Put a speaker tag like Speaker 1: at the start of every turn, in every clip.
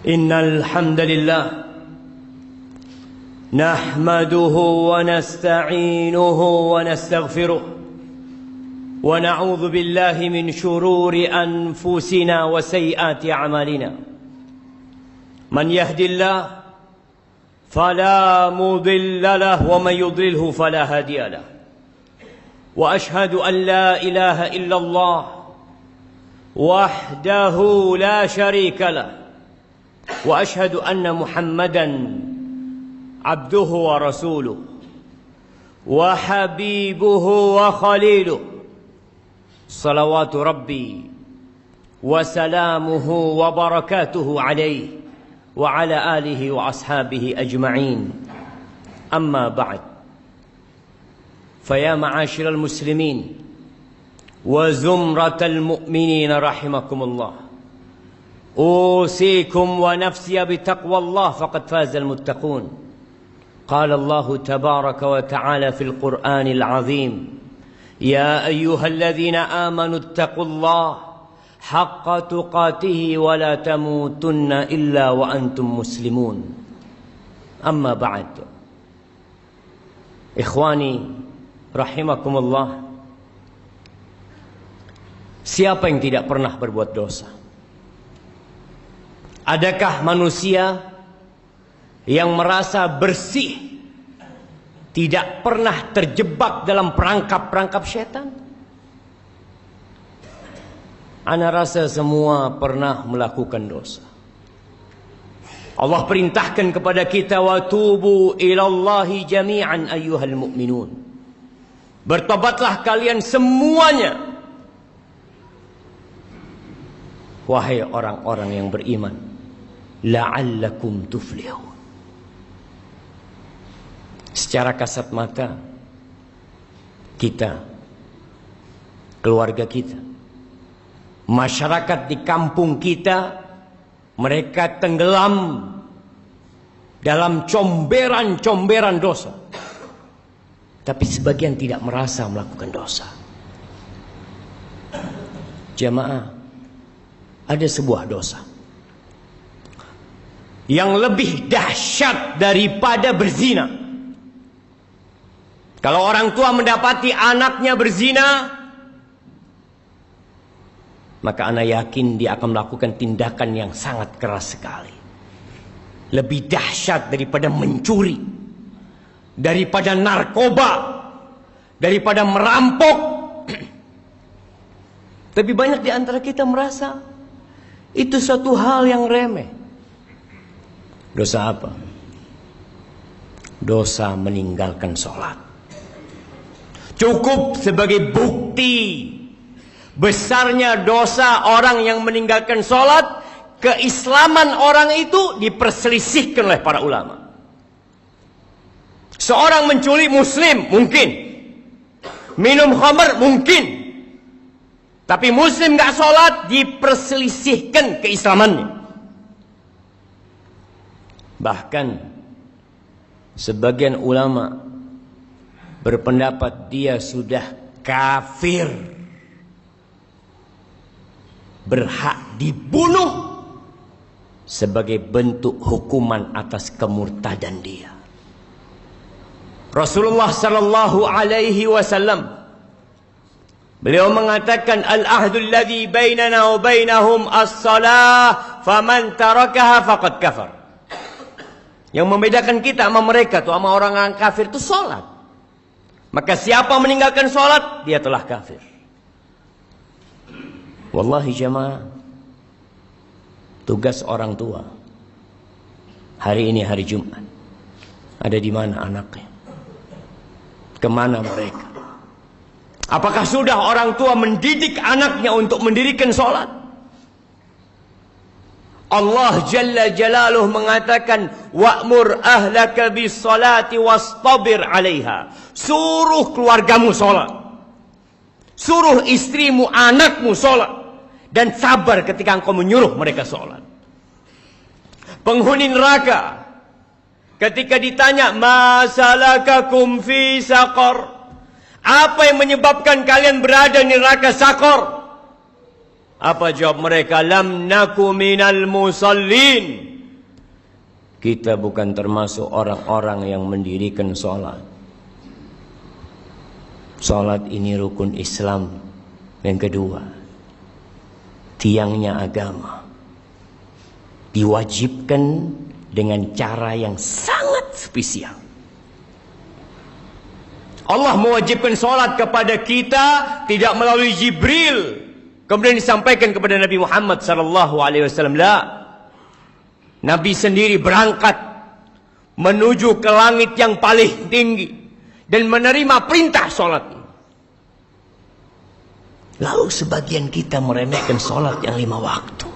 Speaker 1: إن الحمد لله نحمده ونستعينه ونستغفره ونعوذ بالله من شرور أنفسنا وسيئات أعمالنا من يهد الله فلا مضل له ومن يضلله فلا هادي له وأشهد أن لا إله إلا الله وحده لا شريك له وأشهد أن محمدا عبده ورسوله وحبيبه وخليله صلوات ربي وسلامه وبركاته عليه وعلى آله وأصحابه أجمعين أما بعد فيا معاشر المسلمين وزمرة المؤمنين رحمكم الله أوصيكم ونفسي بتقوى الله فقد فاز المتقون قال الله تبارك وتعالى في القرآن العظيم يا أيها الذين آمنوا اتقوا الله حق تقاته ولا تموتن إلا وأنتم مسلمون أما بعد إخواني رحمكم الله. Siapa yang tidak pernah berbuat dosa? Adakah manusia yang merasa bersih, tidak pernah terjebak dalam perangkap-perangkap syaitan? Ana rasa semua pernah melakukan dosa. Allah perintahkan kepada kita, wa tubu ilallahi jami'an ayyuhal mu'minun. Bertobatlah kalian semuanya, wahai orang-orang yang beriman, la'allakum tuflihun. Secara kasat mata kita, keluarga kita, masyarakat di kampung kita, mereka tenggelam dalam comberan-comberan dosa. Tapi sebagian tidak merasa melakukan dosa. Jamaah, ada sebuah dosa yang lebih dahsyat daripada berzina. Kalau orang tua mendapati anaknya berzina, maka anak yakin dia akan melakukan tindakan yang sangat keras sekali. Lebih dahsyat daripada mencuri, daripada narkoba, daripada merampok. Tapi banyak di antara kita merasa itu suatu hal yang remeh. Dosa apa? Dosa meninggalkan sholat. Cukup sebagai bukti besarnya dosa orang yang meninggalkan sholat, keislaman orang itu diperselisihkan oleh para ulama. Seorang menculik muslim mungkin, minum khamr mungkin, tapi muslim gak sholat diperselisihkan keislamannya. Bahkan sebagian ulama berpendapat dia sudah kafir, berhak dibunuh sebagai bentuk hukuman atas kemurtadan dia. Rasulullah sallallahu alaihi wasallam, beliau mengatakan, al-ahdul ladzi bainana wa bainahum as-salah faman tarakaha faqad kafar. Yang membedakan kita sama mereka tuh, sama orang yang kafir itu salat. Maka siapa meninggalkan salat, dia telah kafir. Wallahi jamaah, tugas orang tua hari ini hari Jumat, ada di mana anaknya? Kemana mereka? Apakah sudah orang tua mendidik anaknya untuk mendirikan salat? Allah Jalla Jalaluh mengatakan, wa'mur ahlaka bis salati wastabir 'alaiha. Suruh keluargamu salat. Suruh istrimu, anakmu salat, dan sabar ketika engkau menyuruh mereka salat. Penghuni neraka ketika ditanya, ma salakakum fi saqar? Apa yang menyebabkan kalian berada di neraka Saqar? Apa jawab mereka? Lam naku minal musallin. kita bukan termasuk orang-orang yang mendirikan sholat. Sholat ini rukun Islam yang kedua, tiangnya agama. Diwajibkan dengan cara yang sangat spesial. Allah mewajibkan sholat kepada kita tidak melalui Jibril, kemudian disampaikan kepada Nabi Muhammad SAW. Nabi sendiri berangkat menuju ke langit yang paling tinggi dan menerima perintah sholat. Lalu sebagian kita meremehkan sholat yang 5 waktu.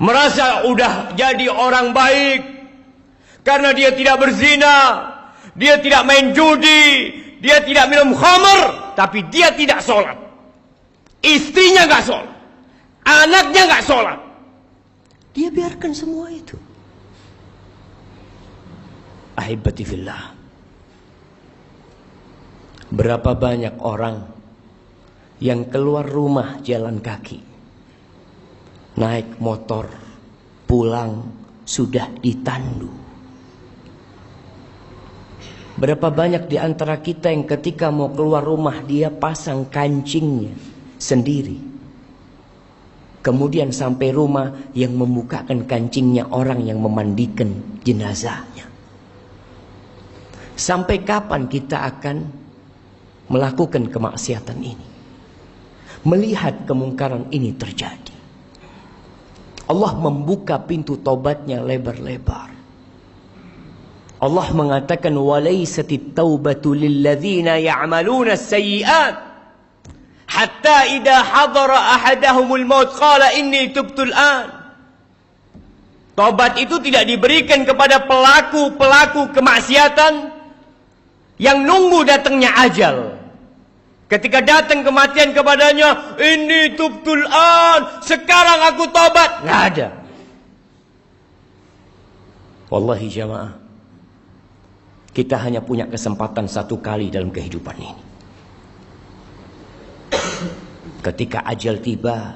Speaker 1: Merasa udah jadi orang baik karena dia tidak berzina, dia tidak main judi, dia tidak minum khamr, tapi dia tidak sholat. Istrinya gak sholat, anaknya gak sholat. Dia biarkan semua itu. Ahibati fillah, berapa banyak orang yang keluar rumah jalan kaki, naik motor, pulang sudah ditandu. Berapa banyak di antara kita yang ketika mau keluar rumah dia pasang kancingnya sendiri. Kemudian sampai rumah yang membukakan kancingnya orang yang memandikan jenazahnya. Sampai kapan kita akan melakukan kemaksiatan ini? Melihat kemungkaran ini terjadi. Allah membuka pintu taubatnya lebar-lebar. Allah mengatakan walaisatit taubatu lilladzina ya'maluna as-sayyi'at hatta idza hadara ahadahumul maut qala inni tubtul an. Taubat itu tidak diberikan kepada pelaku-pelaku kemaksiatan yang nunggu datangnya ajal. Ketika datang kematian kepadanya, inni tubtul an, sekarang aku taubat. Nggak ada. Wallahi jamaah, kita hanya punya kesempatan 1 kali dalam kehidupan ini. Ketika ajal tiba,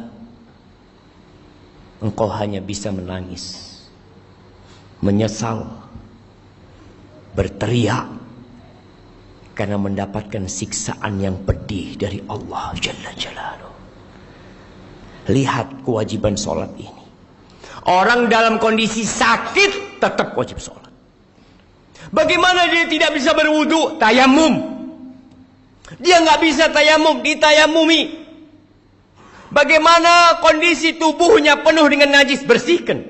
Speaker 1: engkau hanya bisa menangis, menyesal, berteriak, karena mendapatkan siksaan yang pedih dari Allah Jalla Jalaluhu. Lihat kewajiban sholat ini. Orang dalam kondisi sakit tetap wajib sholat. Bagaimana dia tidak bisa berwudu? Tayamum. Dia nggak bisa tayamum, ditayamumi. Bagaimana kondisi tubuhnya penuh dengan najis? Bersihkan.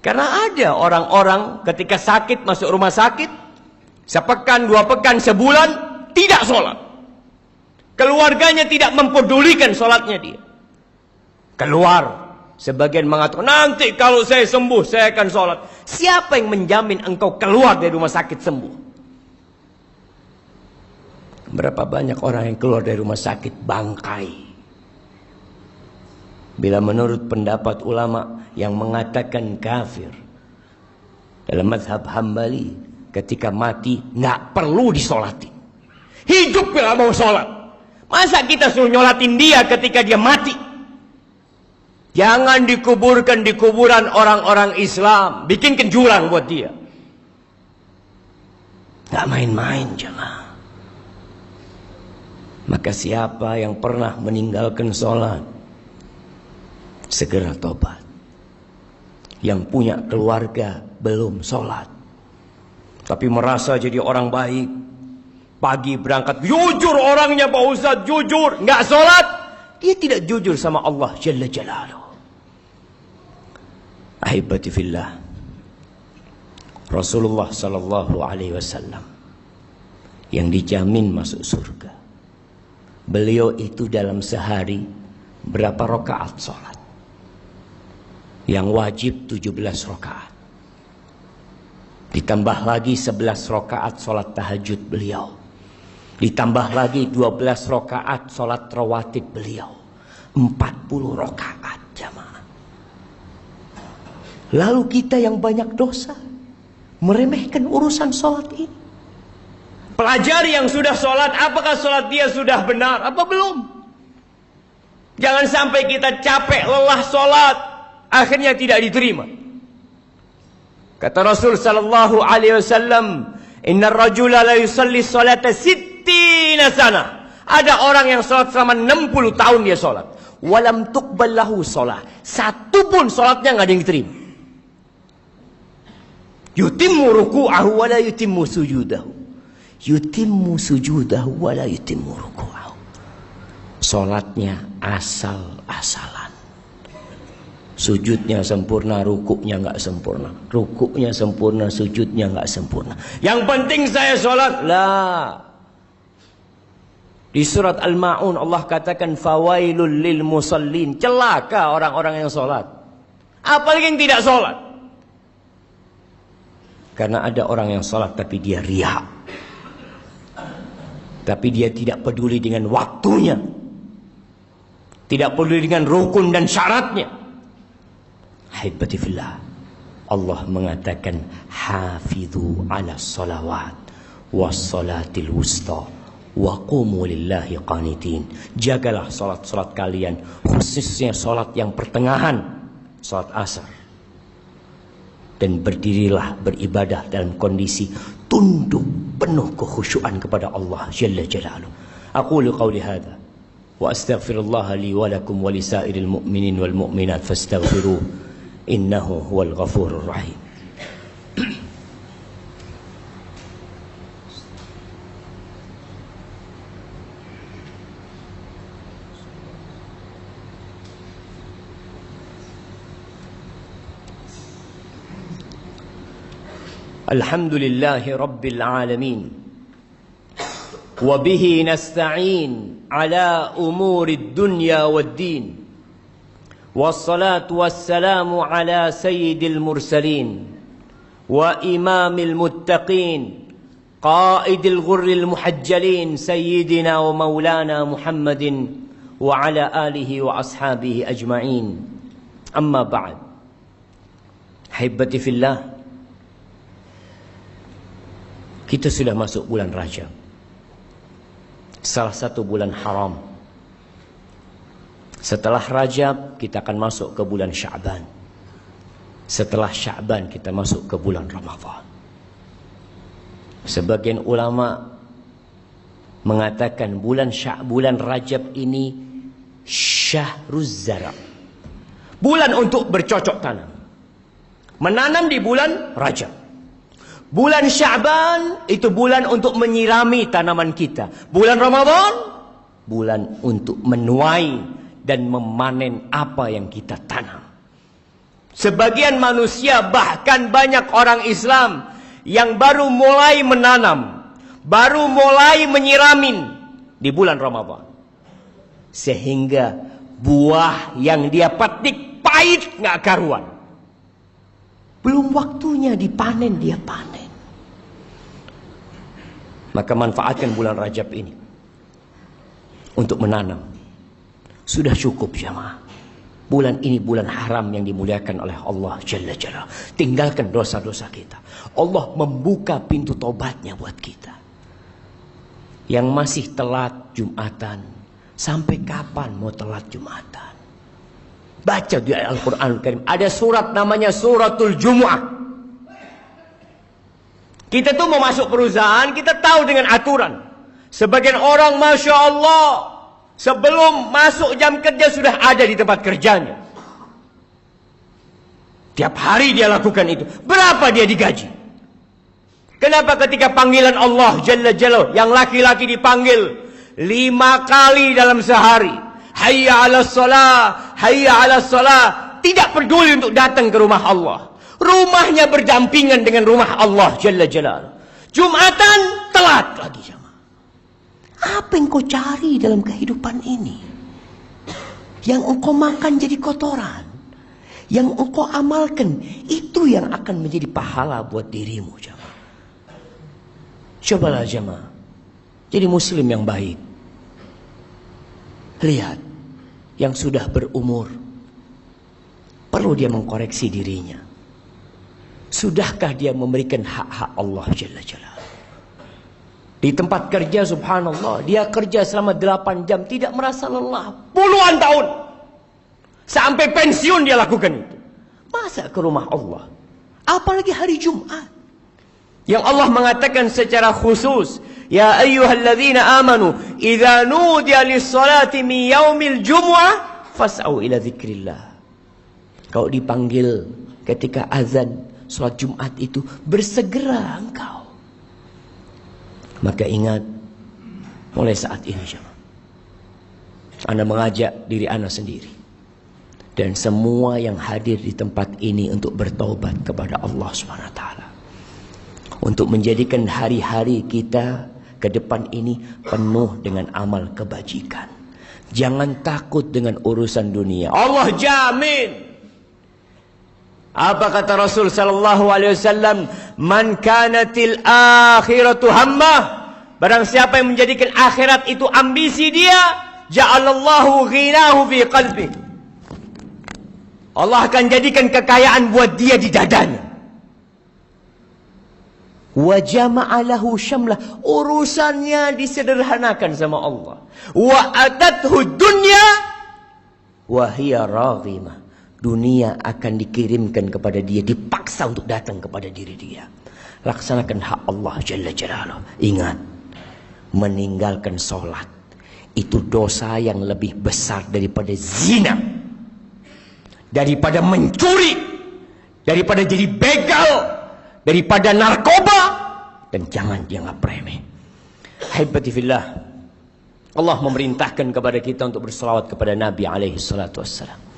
Speaker 1: Karena ada orang-orang ketika sakit masuk rumah sakit, sepekan, 2 pekan, sebulan tidak sholat. Keluarganya tidak mempedulikan sholatnya dia. Keluar. Sebagian mengatakan, nanti kalau saya sembuh saya akan sholat. Siapa yang menjamin engkau keluar dari rumah sakit sembuh? Berapa banyak orang yang keluar dari rumah sakit bangkai. Bila menurut pendapat ulama yang mengatakan kafir dalam mazhab Hambali, ketika mati nggak perlu disolatin. Hidup bila mau sholat. Masa kita suruh nyolatin dia ketika dia mati? Jangan dikuburkan di kuburan orang-orang Islam. Bikinkan jurang buat dia. Nggak main-main jemaah. Maka siapa yang pernah meninggalkan sholat, segera tobat. Yang punya keluarga belum sholat, tapi merasa jadi orang baik, pagi berangkat, jujur orangnya Pak Ustadz, jujur, nggak sholat, dia tidak jujur sama Allah Jalla Jalaluhu. Ahibati fillah, Rasulullah sallallahu alaihi wasallam yang dijamin masuk surga, beliau itu dalam sehari berapa rakaat sholat? Yang wajib 17 rakaat. Ditambah lagi 11 rakaat sholat tahajud beliau. Ditambah lagi 12 rakaat sholat rawatib beliau. 40 rakaat jamaah. Lalu kita yang banyak dosa meremehkan urusan sholat ini. Pelajari yang sudah sholat, apakah sholat dia sudah benar apa belum? Jangan sampai kita capek lelah sholat, akhirnya tidak diterima. Kata Rasul sallallahu alaihi wasallam, "Innar rajula la yusalli salata sittina sana." Ada orang yang salat selama 60 tahun dia salat. Walam tuqbal lahu salat. Satu pun salatnya enggak ada yang diterima. Yutimmu ruku'ahu wa la yutimmu sujudahu. Yutimmu sujudahu wa la yutimmu ruku'ahu. Salatnya asal-asalan. Sujudnya sempurna, rukuknya enggak sempurna. Rukuknya sempurna, sujudnya enggak sempurna. Yang penting saya sholat. Lah. Di surat Al-Ma'un Allah katakan fawailul lil musallin. Celaka orang-orang yang sholat. Apalagi yang tidak sholat. Karena ada orang yang sholat tapi dia riya. Tapi dia tidak peduli dengan waktunya. Tidak peduli dengan rukun dan syaratnya. Haibati fillah, Allah mengatakan hafidhu ala salawat was salatil wusta wa qumu lillahi qanitin. Jagalah salat-salat kalian, khususnya salat yang pertengahan, salat asar. Dan berdirilah beribadah dalam kondisi tunduk penuh kekhusyuan kepada Allah Jalla Jalaluhu. Aqulu qawli hadha wa astaghfirullah li wa lakum wa lisairil mu'minin wal mu'minat fastaghfiruh. Innahu huwal ghafurur rahim. Alhamdulillahi rabbil alamin. Wa bihi nasta'in ala umurid dunya wad din. والصلاة والسلام على سيد المرسلين وإمام المتقين قائد الغر المحجلين سيدنا ومولانا محمد وعلى آله وأصحابه أجمعين أما بعد حبتي في الله. Kita sudah masuk bulan Rajab, salah satu bulan haram. Setelah Rajab kita akan masuk ke bulan Sya'ban. Setelah Sya'ban kita masuk ke bulan Ramadan. Sebagian ulama mengatakan bulan Rajab ini Syahruz Zara'. Bulan untuk bercocok tanam. Menanam di bulan Rajab. Bulan Sya'ban itu bulan untuk menyirami tanaman kita. Bulan Ramadan bulan untuk menuai dan memanen apa yang kita tanam. Sebagian manusia, bahkan banyak orang Islam yang baru mulai menanam, baru mulai menyiramin di bulan Ramadan. Sehingga buah yang dia petik pahit nggak karuan. Belum waktunya dipanen, dia panen. Maka manfaatkan bulan Rajab ini untuk menanam. Sudah cukup jamaah. Bulan ini bulan haram yang dimuliakan oleh Allah Jalla Jalla. Tinggalkan dosa-dosa kita. Allah membuka pintu tobatnya buat kita. Yang masih telat Jumatan, sampai kapan mau telat Jumatan? Baca di Al-Quran Karim. Ada surat namanya Suratul Jumu'ah. Kita tuh mau masuk perusahaan, kita tahu dengan aturan. Sebagian orang Masya Allah, sebelum masuk jam kerja sudah ada di tempat kerjanya. Tiap hari dia lakukan itu. Berapa dia digaji? Kenapa ketika panggilan Allah Jalla Jalla, yang laki-laki dipanggil 5 kali dalam sehari, hayya 'alas shalah, hayya 'alas shalah, tidak peduli untuk datang ke rumah Allah. Rumahnya berdampingan dengan rumah Allah Jalla Jalla. Jumatan telat lagi. Apa yang kau cari dalam kehidupan ini? Yang engkau makan jadi kotoran, yang engkau amalkan, itu yang akan menjadi pahala buat dirimu jemaah. Cobalah jemaah jadi muslim yang baik. Lihat, yang sudah berumur perlu dia mengkoreksi dirinya. Sudahkah dia memberikan hak-hak Allah Jalla Jalla? Di tempat kerja subhanallah, dia kerja selama 8 jam tidak merasa lelah. Puluhan tahun. Sampai pensiun dia lakukan itu. Masa ke rumah Allah? Apalagi hari Jumat, yang Allah mengatakan secara khusus, ya ayyuhalladzina amanu idza nudiya lis-salati min yaumil jumu'ah fas'au ila dzikrillah. Kau dipanggil ketika azan salat Jumat itu, bersegera engkau. Maka ingat, mulai saat ini Anda mengajak diri Anda sendiri dan semua yang hadir di tempat ini untuk bertaubat kepada Allah SWT, untuk menjadikan hari-hari kita ke depan ini penuh dengan amal kebajikan. Jangan takut dengan urusan dunia. Allah jamin. Apa kata Rasul sallallahu alaihi wasallam? Man kanatil akhiratu hammah. Barang siapa yang menjadikan akhirat itu ambisi dia, ja'alallahu ghinahu fi qalbi. Allah akan jadikan kekayaan buat dia di dadanya. Wa jama'a lahu syamlah. Urusannya disederhanakan sama Allah. Wa atathu dunya wa hiya raghimah. Dunia akan dikirimkan kepada dia, dipaksa untuk datang kepada diri dia. Laksanakan hak Allah Jalla Jalaluh. Ingat, meninggalkan sholat itu dosa yang lebih besar daripada zina, daripada mencuri, daripada jadi begal, daripada narkoba, dan jangan dianggap remeh. Haibati fillah, Allah memerintahkan kepada kita untuk berselawat kepada Nabi alaihi salatu wassalam.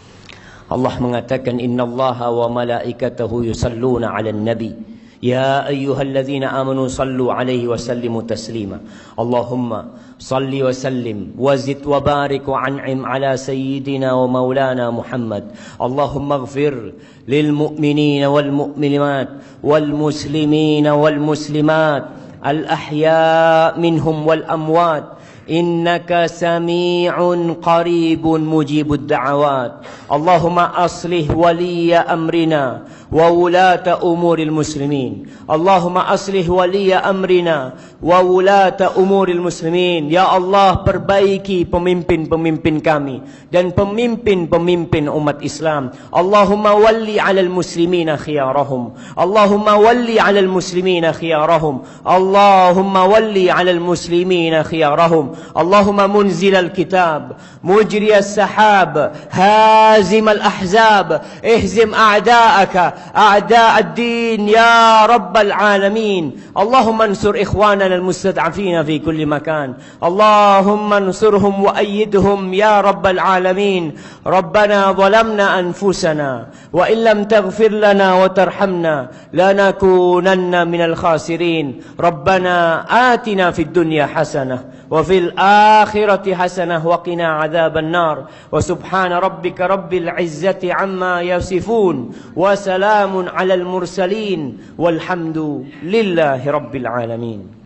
Speaker 1: Allah mengatakan, innallaha wa malaikatahu yusalluna 'alan nabi ya ayyuhalladzina amanu sallu 'alaihi wa sallimu taslima. Allahumma salli wa sallim wa zid wa barik wa an'im 'ala sayyidina wa maulana Muhammad. Allahumma ighfir lil mu'minina wal mu'minat wal muslimina wal muslimat al ahya' minhum wal amwat. Innaka sami'un qaribun mujibud da'awat. Allahumma aslih waliya amrina wa wulata umuril muslimin. Allahumma aslih waliya amrina wa wulata umuril muslimin. Ya Allah, perbaiki pemimpin-pemimpin kami dan pemimpin-pemimpin umat Islam. Allahumma walli 'alal muslimina khiyarahum. Allahumma walli 'alal muslimina khiyarahum. Allahumma walli 'alal muslimina khiyarahum. Allahumma munzil al-kitab, mujri as-sahab, hazim al-ahzab, ihzim a'da'aka, a'da' ad-din ya rabbal alamin. Allahumma ansur ikhwanana al-mustad'afina fi kulli makan. Allahumma ansurhum wa ayyidhum ya rabbal alamin. Rabbana zalamna anfusana wa in lam taghfir lana wa tarhamna lanakunanna minal khasirin. Rabbana atina fid dunya hasanah wa fil akhirati hasanah wa qina adzaban nar. Wa subhana rabbika rabbil izzati amma yasifun wa salamun alal mursalin walhamdu lillahi rabbil alamin.